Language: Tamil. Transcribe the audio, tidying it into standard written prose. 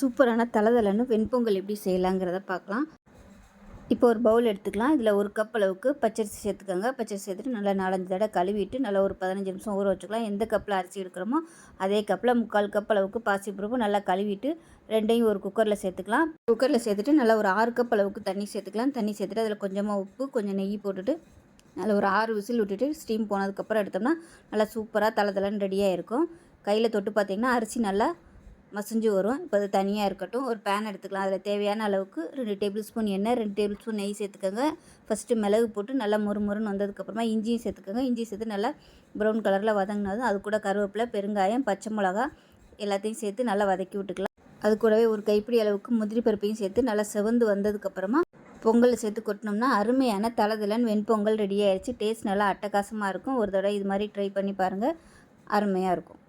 சூப்பரான தலதலன்னு வெண்பொங்கல் எப்படி செய்யலாங்கிறத பார்க்கலாம். இப்போ ஒரு பவுல் எடுத்துக்கலாம். இதில் ஒரு கப் அளவுக்கு பச்சரிசி சேர்த்துக்கோங்க. பச்சரிசி சேர்த்துட்டு நல்லா 4-5 தடவை கழுவிட்டு நல்லா ஒரு 15 நிமிஷம் ஊற வச்சுக்கலாம். எந்த கப்பில் அரிசி எடுக்கிறோமோ அதே கப்பில் 3/4 கப் அளவுக்கு பாசிப்பருப்பு நல்லா கழுவிட்டு ரெண்டையும் ஒரு குக்கரில் சேர்த்துக்கலாம். குக்கரில் சேர்த்துட்டு நல்லா ஒரு 6 கப் அளவுக்கு தண்ணி சேர்த்துக்கலாம். தண்ணி சேர்த்துட்டு அதில் கொஞ்சமாக உப்பு, கொஞ்சம் நெய் போட்டுட்டு நல்லா ஒரு 6 விசில் விட்டுட்டு ஸ்டீம் போனதுக்கப்புறம் எடுத்தோம்னா நல்லா சூப்பராக தலதலன்னு ரெடியாக இருக்கும். கையில் தொட்டு பார்த்திங்கன்னா அரிசி நல்லா மசிஞ்சு வரும். இப்போ அது தனியாக இருக்கட்டும். ஒரு பேன் எடுத்துக்கலாம். அதில் தேவையான அளவுக்கு 2 டேபிள் ஸ்பூன் எண்ணெய், 2 டேபிள் ஸ்பூன் நெய் சேர்த்துக்கோங்க. ஃபஸ்ட்டு மிளகு போட்டு நல்லா மொறுமொறுன்னு வந்ததுக்கப்புறமா இஞ்சியும் சேர்த்துக்கோங்க. இஞ்சி சேர்த்து நல்லா ப்ரௌன் கலரில் வதங்கினதும் அது கூட கருவேப்பிலை, பெருங்காயம், பச்சை மிளகா எல்லாத்தையும் சேர்த்து நல்லா வதக்கி விட்டுக்கலாம். அது கூடவே ஒரு கைப்பிடி அளவுக்கு முந்திரி பருப்பையும் சேர்த்து நல்லா செவந்து வந்ததுக்கப்புறமா பொங்கலை சேர்த்து கொட்டினோம்னா அருமையான தலதலன் வெண்பொங்கல் ரெடி ஆயிடுச்சு. டேஸ்ட் நல்லா அட்டகாசமாக இருக்கும். ஒரு தடவை இது மாதிரி ட்ரை பண்ணி பாருங்கள். அருமையாக இருக்கும்.